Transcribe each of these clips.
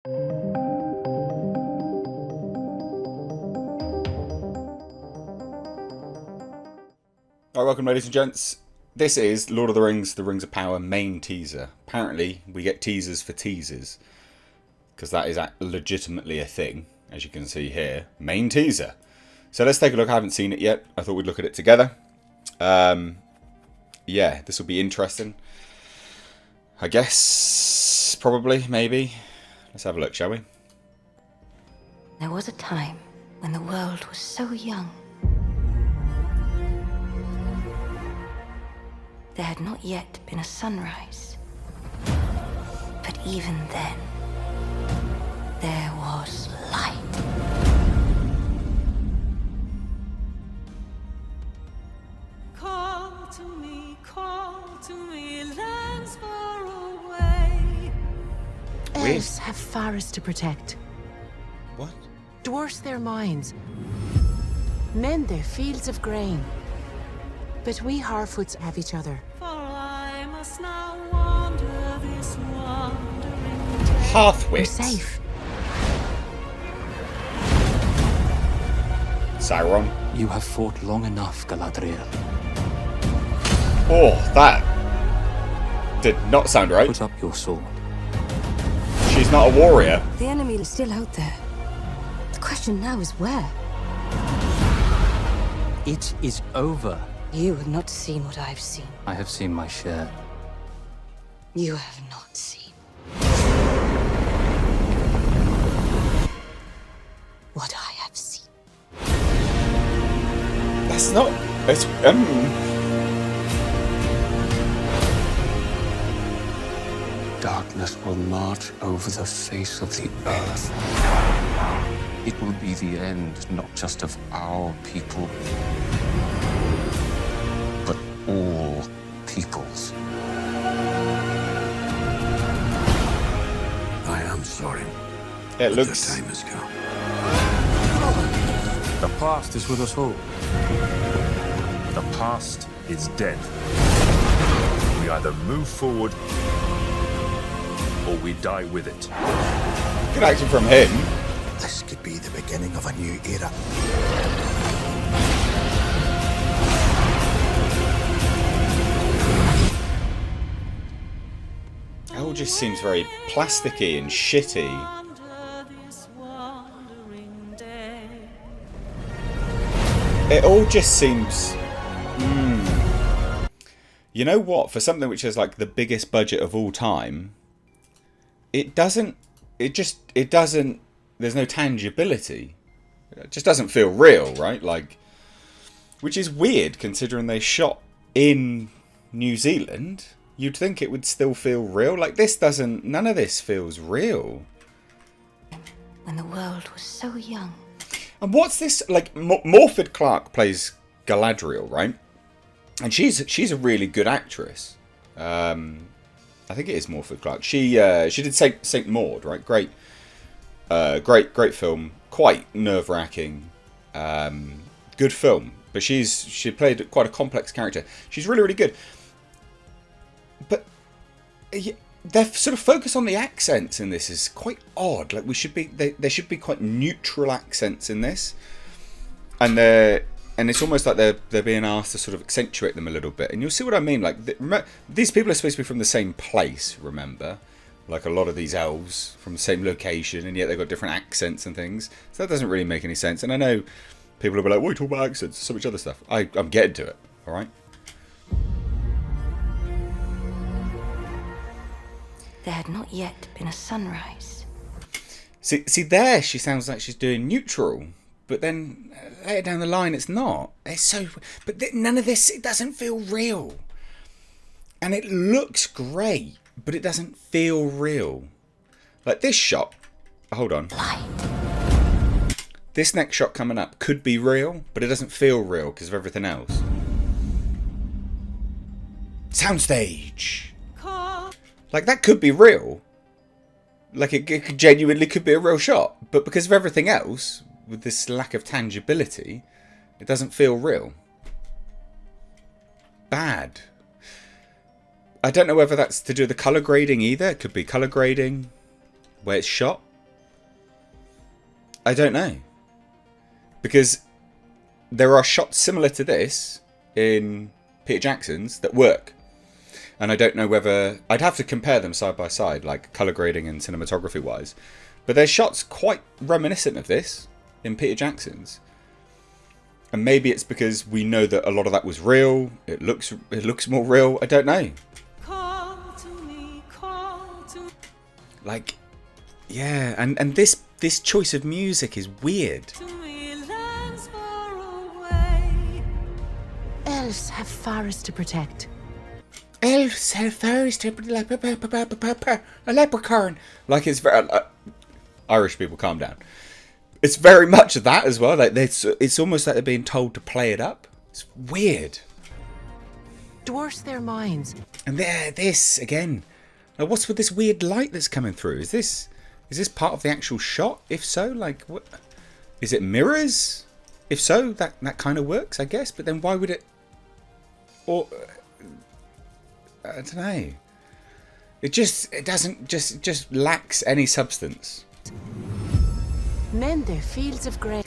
Alright, welcome ladies and gents. This is Lord of the Rings, The Rings of Power main teaser. Apparently, we get teasers for teasers. Because that is legitimately a thing, as you can see here. Main teaser. So let's take a look. I haven't seen it yet. I thought we'd look at it together. Yeah, this will be interesting. I guess, probably, maybe. Let's have a look, shall we? There was a time when the world was so young. There had not yet been a sunrise. But even then, there was light. Call to me, lands far away. Elves have forests to protect. What? Dwarfs their mines. Men their fields of grain. But we Harfoots have each other. For I must now wander this wandering We're Halfwits. safe. Sauron. You have fought long enough, Galadriel. Oh, that did not sound right. Put up your sword. She's not a warrior. The enemy is still out there. The question now is where? It is over. You have not seen what I've seen. I have seen my share. You have not seen what I have seen. That's not. It's Darkness will march over the face of the earth. It will be the end, not just of our people, but all peoples. I am sorry. It The looks. time has come. The past is with us all. The past is dead. We either move forward or we die with it. Good action from him. This could be the beginning of a new era. It all just seems very plasticky and shitty. this wandering day. It all just seems. You know what? For something which is like the biggest budget of all time, it doesn't. It doesn't. There's no tangibility. It just doesn't feel real, right? Like, which is weird considering they shot in New Zealand. You'd think it would still feel real. Like, this doesn't. None of this feels real. When the world was so young. And what's this? Like, Morfydd Clark plays Galadriel, right? And she's a really good actress. I think it is Morfydd Clark. She did Saint Maud, right? Great great film. Quite nerve-wracking. Good film. But she played quite a complex character. She's really, really good. But their sort of focus on the accents in this is quite odd. Like, there should be quite neutral accents in this, and it's almost like they're being asked to sort of accentuate them a little bit. And you'll see what I mean. Like, these people are supposed to be from the same place. Remember, like a lot of these elves from the same location, and yet they've got different accents and things. So that doesn't really make any sense. And I know people will be like, "Why talk about accents? So much other stuff." I'm getting to it. All right. There had not yet been a sunrise. See there, she sounds like she's doing neutral, but then later down the line, it's not. It's so, but none of this. It doesn't feel real, and it looks great, but it doesn't feel real. Like this shot. Hold on. Light. This next shot coming up could be real, but it doesn't feel real because of everything else. Soundstage. Like, that could be real. Like, it genuinely could be a real shot. But because of everything else, with this lack of tangibility, it doesn't feel real. Bad. I don't know whether that's to do with the colour grading either. It could be colour grading, where it's shot. I don't know. Because there are shots similar to this in Peter Jackson's that work. And I don't know whether... I'd have to compare them side by side, like colour grading and cinematography wise. But there's shots quite reminiscent of this in Peter Jackson's. And maybe it's because we know that a lot of that was real. It looks more real. I don't know. Call to me, call to Like, yeah, and this choice of music is weird. me, lands far away. Elves have forests to protect. Elves have forest a leprechaun. Like, it's very Irish people, calm down. It's very much that as well. Like, it's almost like they're being told to play it up. It's weird. Dwarfs their minds. And there, this again. Now, what's with this weird light that's coming through? Is this part of the actual shot? If so, like, what? Is it mirrors? If so, that kind of works, I guess. But then why would it? Or I don't know. It just lacks any substance. Mend their fields of grain.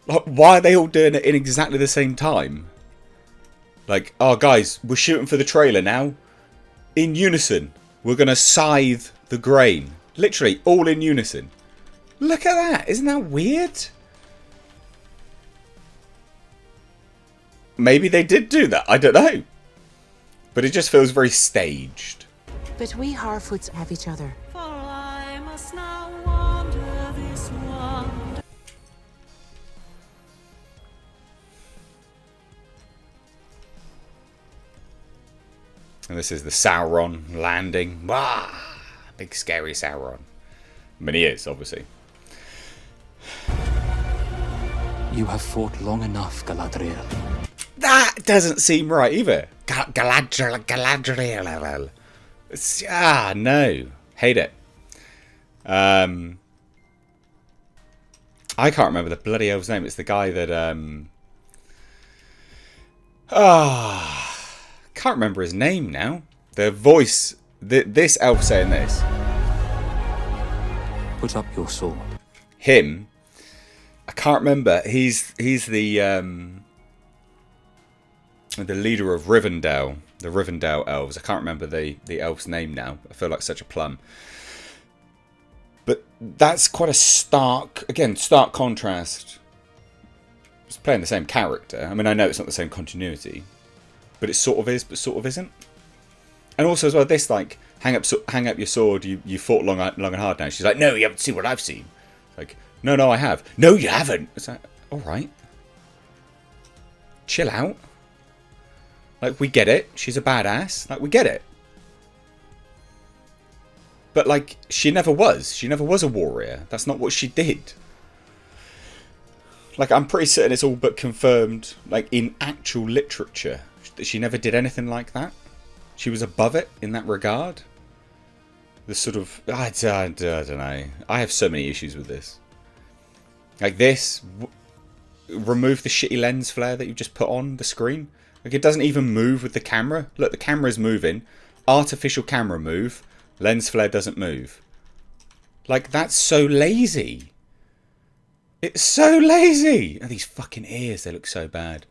Like, why are they all doing it in exactly the same time? Like, oh guys, we're shooting for the trailer now. In unison. We're going to scythe the grain. Literally, all in unison. Look at that. Isn't that weird? Maybe they did do that. I don't know. But it just feels very staged. But we Harfoots have each other. For I must now wander this wonder. And this is the Sauron landing. Wah! Big scary Sauron. I mean, he is, obviously. You have fought long enough, Galadriel. That doesn't seem right either. Galadriel. No. Hate it. I can't remember the bloody elf's name. It's the guy that... can't remember his name now. The voice... This elf saying this. Put up your sword. Him. I can't remember. He's the leader of Rivendell. The Rivendell elves. I can't remember the elf's name now. I feel like such a plum. But that's quite a stark contrast. It's playing the same character. I mean, I know it's not the same continuity. But it sort of is, but sort of isn't. And also as well, this, like, hang up your sword, you fought long and hard now. She's like, no, you haven't seen what I've seen. Like, no, I have. No, you haven't. It's like, alright. Chill out. Like, we get it. She's a badass. Like, we get it. But, like, she never was. She never was a warrior. That's not what she did. Like, I'm pretty certain it's all but confirmed, like, in actual literature, that she never did anything like that. She was above it in that regard. The sort of... I don't know. I have so many issues with this. Like this. Remove the shitty lens flare that you just put on the screen. Like, it doesn't even move with the camera. Look, the camera's moving. Artificial camera move. Lens flare doesn't move. Like, that's so lazy. It's so lazy. And these fucking ears, they look so bad.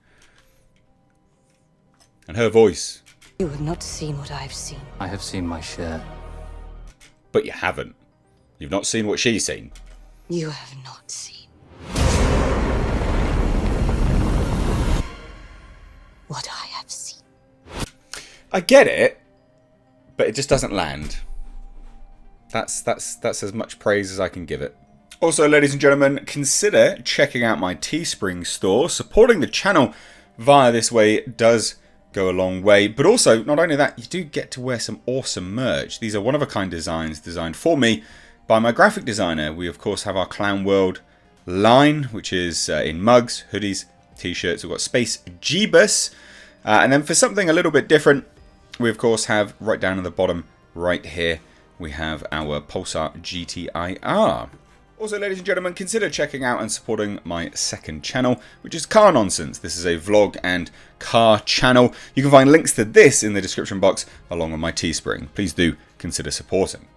And her voice. You have not seen what I've seen. I have seen my share. But you haven't. You've not seen what she's seen. You have not seen what I have seen. I get it, but it just doesn't land. That's as much praise as I can give it. Also, ladies and gentlemen, consider checking out my Teespring store. Supporting the channel via this way does go a long way. But also, not only that, you do get to wear some awesome merch. These are one-of-a-kind designs designed for me by my graphic designer. We, of course, have our Clown World line, which is in mugs, hoodies, t-shirts. We've got Space Jeebus. And then for something a little bit different, we, of course, have right down at the bottom right here, we have our Pulsar GTIR. Also, ladies and gentlemen, consider checking out and supporting my second channel, which is Car Nonsense. This is a vlog and car channel. You can find links to this in the description box, along with my Teespring. Please do consider supporting.